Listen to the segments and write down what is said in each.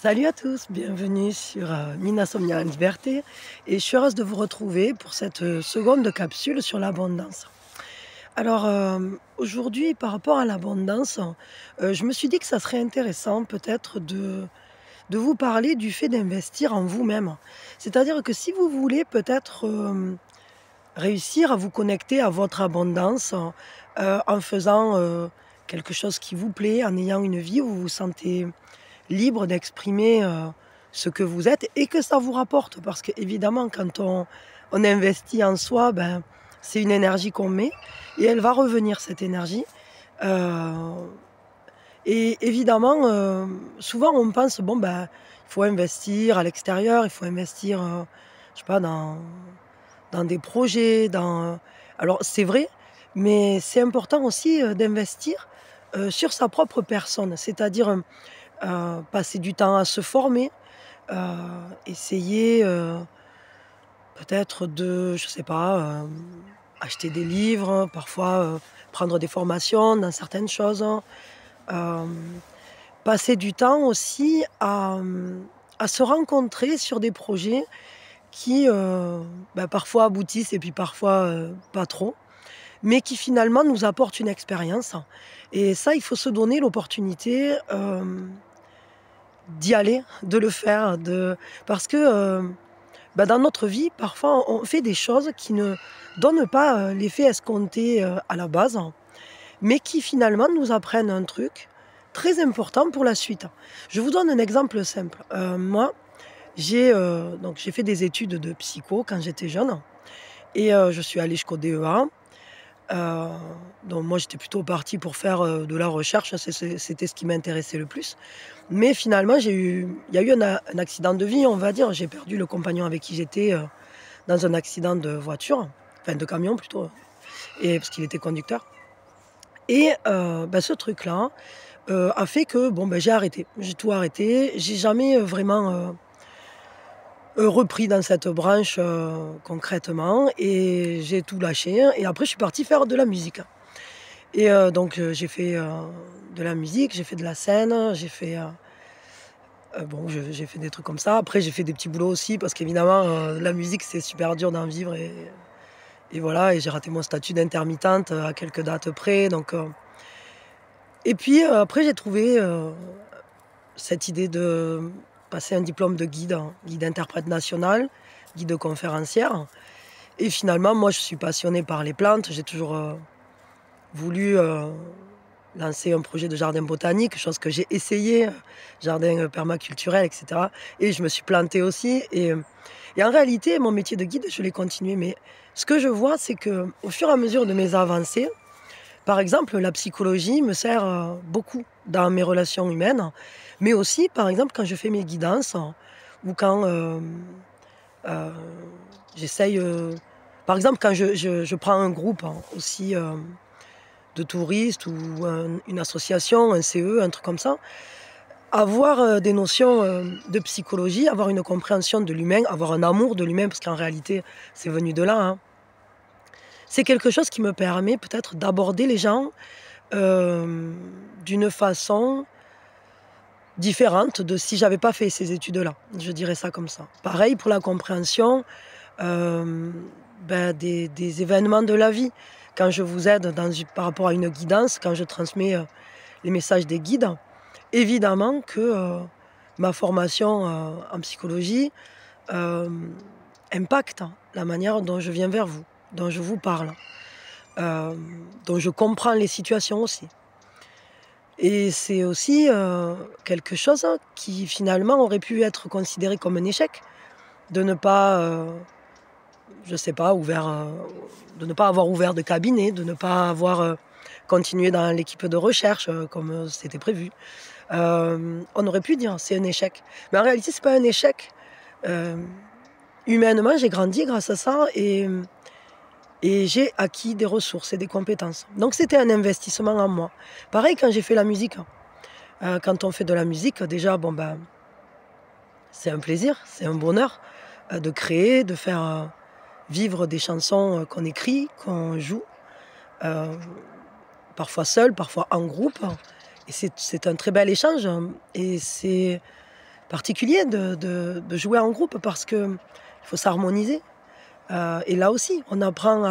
Salut à tous, bienvenue sur Mina Somnia en Liberté et je suis heureuse de vous retrouver pour cette seconde capsule sur l'abondance. Alors aujourd'hui par rapport à l'abondance, je me suis dit que ça serait intéressant peut-être de vous parler du fait d'investir en vous-même. C'est-à-dire que si vous voulez peut-être réussir à vous connecter à votre abondance en faisant quelque chose qui vous plaît, en ayant une vie où vous vous sentez libre d'exprimer, ce que vous êtes et que ça vous rapporte. Parce qu'évidemment quand on investit en soi, ben, c'est une énergie qu'on met et elle va revenir cette énergie. Heu et évidemment, souvent on pense: «Bon, ben, il faut investir à l'extérieur, il faut investir, je sais pas dans des projets, alors c'est vrai, mais c'est important aussi, d'investir, sur sa propre personne. C'est-à-dire, passer du temps à se former, heu, essayer, peut-être de je sais pas, acheter des livres, parfois, prendre des formations dans certaines choses, hem, passer du temps aussi à se rencontrer sur des projets qui, bah, parfois aboutissent et puis parfois, pas trop, mais qui finalement nous apportent une expérience et ça, il faut se donner l'opportunité, d'y aller, de le faire, parce que, bah, dans notre vie, parfois, on fait des choses qui ne donnent pas, l'effet escompté, à la base, mais qui finalement nous apprennent un truc très important pour la suite. Je vous donne un exemple simple. Moi, j'ai fait des études de psycho quand j'étais jeune et je suis allée jusqu'au DEA. Heu, donc moi, j'étais plutôt partie pour faire, de la recherche, c'était ce qui m'intéressait le plus. Mais finalement, il y a eu un accident de vie, on va dire. J'ai perdu le compagnon avec qui j'étais, dans un accident de voiture, enfin de camion plutôt, et parce qu'il était conducteur et bah, ce truc-là, a fait que bon, bah, j'ai arrêté. J'ai tout arrêté. J'ai jamais, vraiment, repris dans cette branche, concrètement et j'ai tout lâché et après je suis partie faire de la musique et j'ai fait, de la musique, j'ai fait de la scène, bon, j'ai fait des trucs comme ça. Après, j'ai fait des petits boulots aussi parce qu'évidemment, la musique, c'est super dur d'en vivre et voilà et j'ai raté mon statut d'intermittente, à quelques dates près et puis, après j'ai trouvé, cette idée de passer un diplôme de guide, hein, guide interprète national, guide conférencière et finalement, moi, je suis passionnée par les plantes. J'ai toujours, voulu, lancer un projet de jardin botanique, chose que j'ai essayé, jardin, permaculturel et cetera et je me suis plantée aussi et en réalité, mon métier de guide, je l'ai continué mais ce que je vois, c'est qu'au fur et à mesure de mes avancées, par exemple, la psychologie me sert, beaucoup dans mes relations humaines, mais aussi, par exemple, quand je fais mes guidances ou quand, heu, j'essaye, par exemple, quand je prends un groupe aussi, de touristes ou une association, un CE, un truc comme ça. Avoir, des notions, de psychologie, avoir une compréhension de l'humain, avoir un amour de l'humain, parce qu'en réalité, c'est venu de là, hein. C'est quelque chose qui me permet peut-être d'aborder les gens, d'une façon différente de si j'avais pas fait ces études-là. Je dirais ça comme ça. Pareil pour la compréhension, hem, des événements de la vie. Quand je vous aide par rapport à une guidance, quand je transmets, les messages des guides, évidemment que, ma formation, en psychologie, hem, impacte la manière dont je viens vers vous, dont je vous parle, dont je comprends les situations aussi. Et c'est aussi, quelque chose qui finalement aurait pu être considéré comme un échec, de ne pas, je sais pas, de ne pas avoir ouvert de cabinet, de ne pas avoir, continué dans l'équipe de recherche, comme, c'était prévu. On aurait pu dire: «C'est un échec». Mais en réalité, c'est pas un échec. Hem, Humainement, j'ai grandi grâce à ça et j'ai acquis des ressources et des compétences. Donc c'était un investissement en moi. Pareil quand j'ai fait la musique, quand on fait de la musique, déjà, bon, ben, c'est un plaisir, c'est un bonheur, de créer, de faire, vivre des chansons, qu'on écrit, qu'on joue, heu, parfois seul, parfois en groupe et c'est un très bel échange, et particulier de jouer en groupe parce qu'il faut s'harmoniser. Et là aussi, on apprend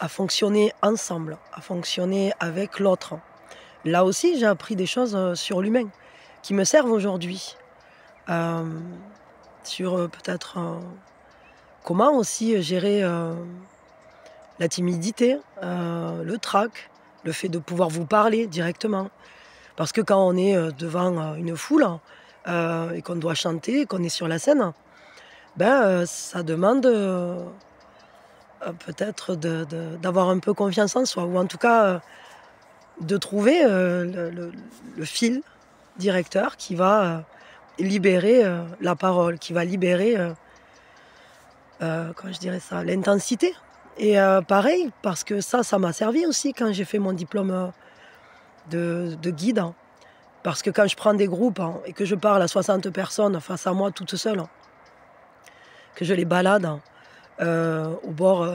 à fonctionner ensemble, à fonctionner avec l'autre. Là aussi, j'ai appris des choses sur l'humain qui me servent aujourd'hui. Euh, sur peut-être comment aussi gérer la timidité, le trac, le fait de pouvoir vous parler directement. Parce que quand on est devant une foule et qu'on doit chanter, qu'on est sur la scène, ça demande peut-être d'avoir un peu confiance en soi, ou en tout cas de trouver le fil directeur qui va libérer la parole, qui va libérer, comment je dirais ça, l'intensité. Et pareil, parce que ça m'a servi aussi quand j'ai fait mon diplôme de guide. Parce que quand je prends des groupes et que je parle à 60 personnes face à moi toute seule, que je les balade au bord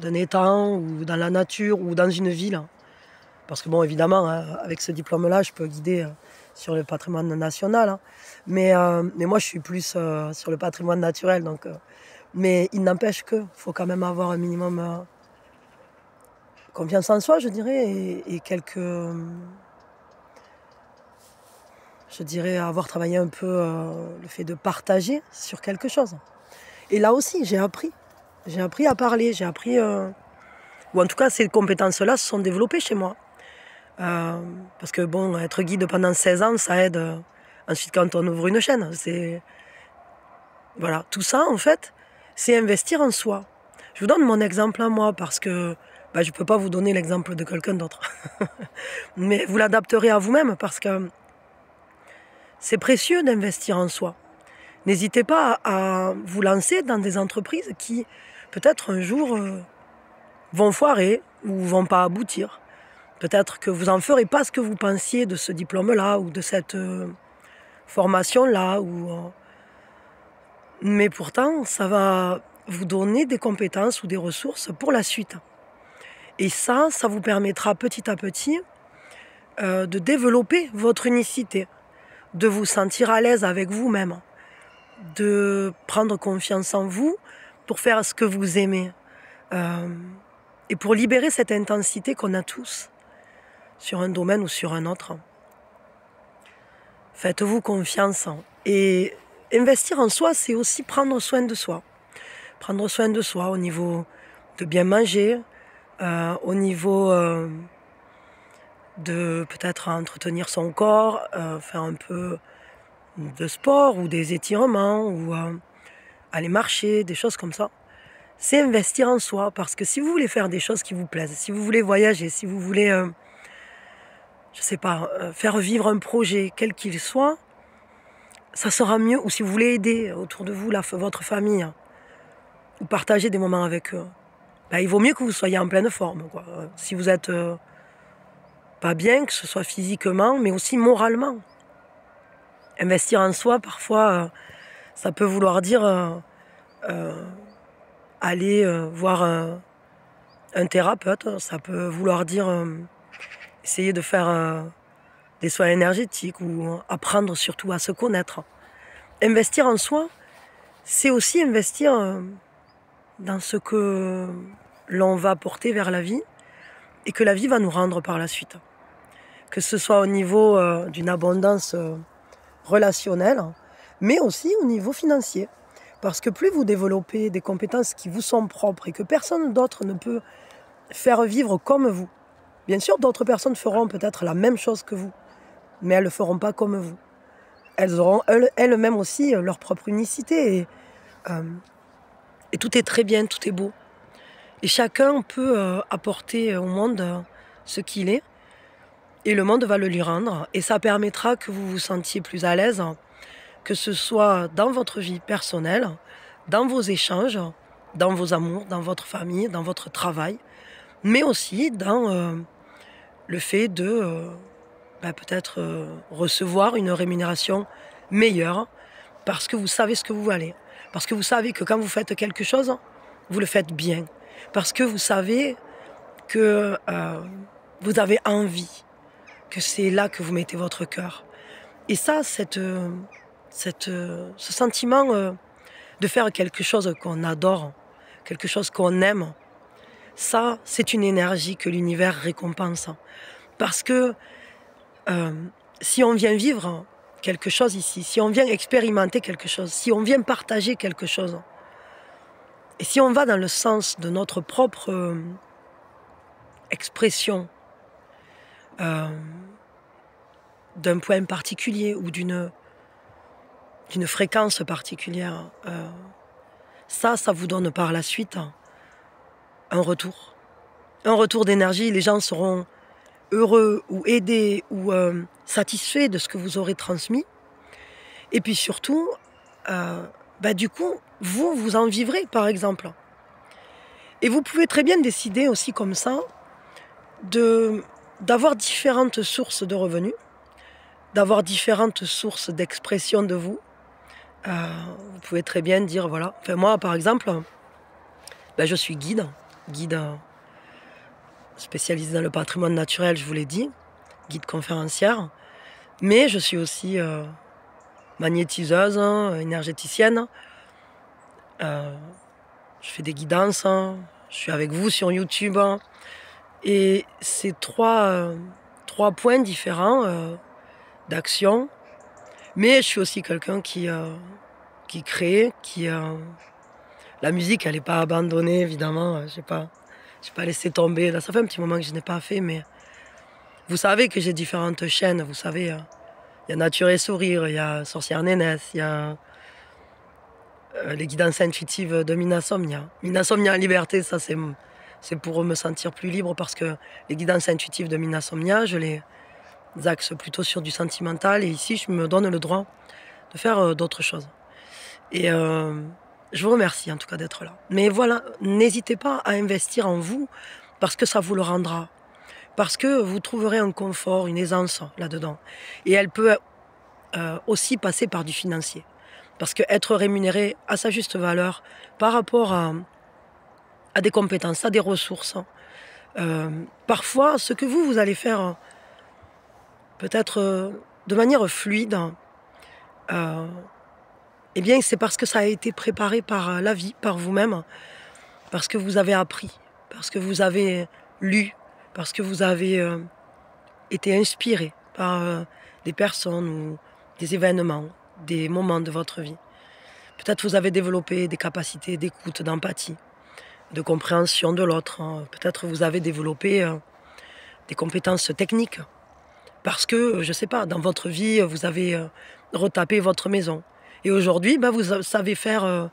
d'un étang ou dans la nature ou dans une ville, parce que bon, évidemment, avec ce diplôme-là, je peux guider sur le patrimoine national, mais moi, je suis plus sur le patrimoine naturel. Donc, mais il n'empêche qu'il faut quand même avoir un minimum confiance en soi, je dirais, et quelques... je dirais avoir travaillé un peu le fait de partager sur quelque chose. Et là aussi, j'ai appris à parler, j'ai appris... ou en tout cas, ces compétences-là se sont développées chez moi. Parce que bon, être guide pendant 16 ans, ça aide ensuite quand on ouvre une chaîne. Voilà, tout ça, en fait, c'est investir en soi. Je vous donne mon exemple à moi parce que je ne peux pas vous donner l'exemple de quelqu'un d'autre. Mais vous l'adapterez à vous-même parce que c'est précieux d'investir en soi. N'hésitez pas à vous lancer dans des entreprises qui, peut-être un jour, vont foirer ou vont pas aboutir. Peut-être que vous n'en ferez pas ce que vous pensiez de ce diplôme-là ou de cette formation-là. Mais pourtant, ça va vous donner des compétences ou des ressources pour la suite. Et ça vous permettra petit à petit de développer votre unicité, de vous sentir à l'aise avec vous-même, de prendre confiance en vous pour faire ce que vous aimez et pour libérer cette intensité qu'on a tous sur un domaine ou sur un autre. Faites-vous confiance. Et investir en soi, c'est aussi prendre soin de soi. Prendre soin de soi au niveau de bien manger, au niveau de peut-être entretenir son corps, faire un peu de sport ou des étirements ou aller marcher, des choses comme ça. C'est investir en soi parce que si vous voulez faire des choses qui vous plaisent, si vous voulez voyager, si vous voulez, je sais pas, faire vivre un projet quel qu'il soit, ça sera mieux. Ou si vous voulez aider autour de vous votre famille ou partager des moments avec eux, il vaut mieux que vous soyez en pleine forme, quoi. Si vous êtes pas bien, que ce soit physiquement, mais aussi moralement. Investir en soi, parfois, ça peut vouloir dire aller voir un thérapeute. Ça peut vouloir dire essayer de faire des soins énergétiques ou apprendre surtout à se connaître. Investir en soi, c'est aussi investir dans ce que l'on va porter vers la vie et que la vie va nous rendre par la suite. Que ce soit au niveau d'une abondance relationnelle, mais aussi au niveau financier. Parce que plus vous développez des compétences qui vous sont propres et que personne d'autre ne peut faire vivre comme vous, bien sûr, d'autres personnes feront peut-être la même chose que vous, mais elles ne le feront pas comme vous. Elles auront elles-mêmes aussi leur propre unicité et tout est très bien, tout est beau. Et chacun peut apporter au monde ce qu'il est et le monde va le lui rendre et ça permettra que vous vous sentiez plus à l'aise, que ce soit dans votre vie personnelle, dans vos échanges, dans vos amours, dans votre famille, dans votre travail, mais aussi dans le fait de peut-être recevoir une rémunération meilleure parce que vous savez ce que vous valez. Parce que vous savez que quand vous faites quelque chose, vous le faites bien. Parce que vous savez que vous avez envie, que c'est là que vous mettez votre cœur. Et ça, ce sentiment de faire quelque chose qu'on adore, quelque chose qu'on aime, ça, c'est une énergie que l'univers récompense. Parce que euh, si on vient vivre quelque chose ici, si on vient expérimenter quelque chose, si on vient partager quelque chose, et si on va dans le sens de notre propre expression euh, d'un point particulier ou d'une fréquence particulière, ça vous donne par la suite un retour. Un retour d'énergie, les gens seront heureux ou aidés ou satisfaits de ce que vous aurez transmis. Et puis surtout, du coup, vous en vivrez, par exemple. Et vous pouvez très bien décider aussi comme ça d'avoir différentes sources de revenus, d'avoir différentes sources d'expression de vous. Vous pouvez très bien dire, voilà, enfin moi par exemple, je suis guide spécialisée dans le patrimoine naturel, je vous l'ai dit, guide conférencière, mais je suis aussi magnétiseuse, énergéticienne, je fais des guidances, je suis avec vous sur YouTube, et c'est trois points différents d'action, mais je suis aussi quelqu'un qui crée, la musique, elle n'est pas abandonnée, évidemment, j'ai pas laissé tomber, là ça fait un petit moment que je n'ai pas fait, mais vous savez que j'ai différentes chaînes, vous savez, il y a Nature et Sourire, il y a Sorcière Nénès, il y a les guidances intuitives de Minasomnia. Minasomnia en liberté, ça c'est pour me sentir plus libre, parce que les guidances intuitives de Minasomnia, je les axe plutôt sur du sentimental, et ici je me donne le droit de faire d'autres choses. Et je vous remercie en tout cas d'être là. Mais voilà, n'hésitez pas à investir en vous, parce que ça vous le rendra. Parce que vous trouverez un confort, une aisance là-dedans. Et elle peut aussi passer par du financier. Parce qu'être rémunéré à sa juste valeur par rapport à des compétences, à des ressources, parfois ce que vous allez faire peut-être de manière fluide, eh bien c'est parce que ça a été préparé par la vie, par vous-même, parce que vous avez appris, parce que vous avez lu, parce que vous avez été inspiré par des personnes ou des événements, des moments de votre vie. Peut-être vous avez développé des capacités d'écoute, d'empathie, de compréhension de l'autre. Peut-être vous avez développé des compétences techniques. Parce que, je ne sais pas, dans votre vie, vous avez retapé votre maison. Et aujourd'hui, vous savez faire,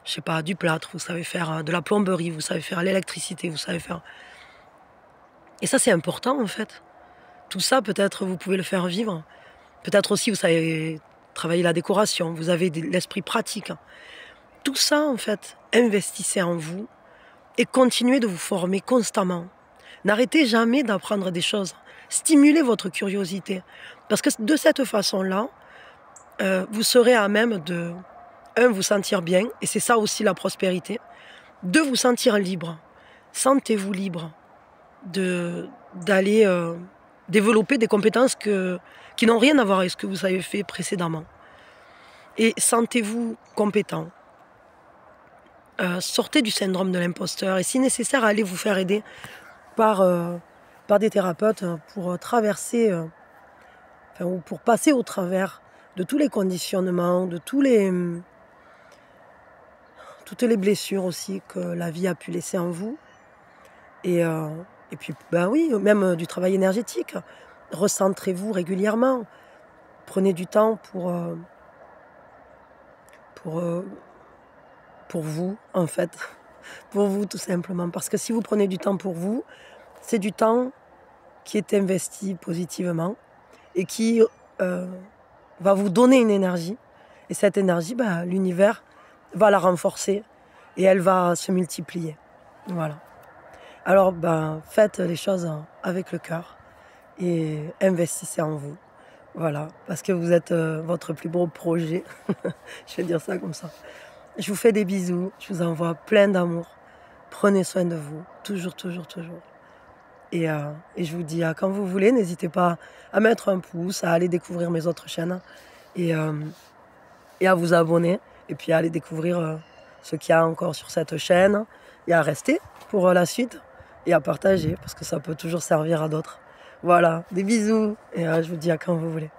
je sais pas, du plâtre, vous savez faire de la plomberie, vous savez faire l'électricité, vous savez faire... Et ça, c'est important, en fait. Tout ça, peut-être, vous pouvez le faire vivre. Peut-être aussi, vous savez travailler la décoration, vous avez l'esprit pratique. Tout ça, en fait, investissez en vous et continuez de vous former constamment. N'arrêtez jamais d'apprendre des choses. Stimulez votre curiosité. Parce que de cette façon-là, vous serez à même de, vous sentir bien, et c'est ça aussi la prospérité, de vous sentir libre. Sentez-vous libre d'aller développer des compétences qui n'ont rien à voir avec ce que vous avez fait précédemment. Et sentez-vous compétent. Sortez du syndrome de l'imposteur, et si nécessaire, allez vous faire aider par des thérapeutes pour traverser, ou pour passer au travers de tous les conditionnements, de toutes les blessures aussi que la vie a pu laisser en vous. Et puis, oui, même du travail énergétique. Recentrez-vous régulièrement. Prenez du temps pour vous, en fait. Pour vous, tout simplement. Parce que si vous prenez du temps pour vous, c'est du temps qui est investi positivement et qui va vous donner une énergie. Et cette énergie, l'univers va la renforcer et elle va se multiplier. Voilà. Alors, faites les choses avec le cœur et investissez en vous. Voilà, parce que vous êtes votre plus beau projet. Je vais dire ça comme ça. Je vous fais des bisous, je vous envoie plein d'amour. Prenez soin de vous, toujours, toujours, toujours. et, heu, et je vous dis à quand vous voulez. N'hésitez pas à mettre un pouce, à aller découvrir mes autres chaînes et, et à vous abonner et puis à aller découvrir ce qu'il y a encore sur cette chaîne et à rester pour la suite et à partager parce que ça peut toujours servir à d'autres. Voilà, des bisous et je vous dis à quand vous voulez.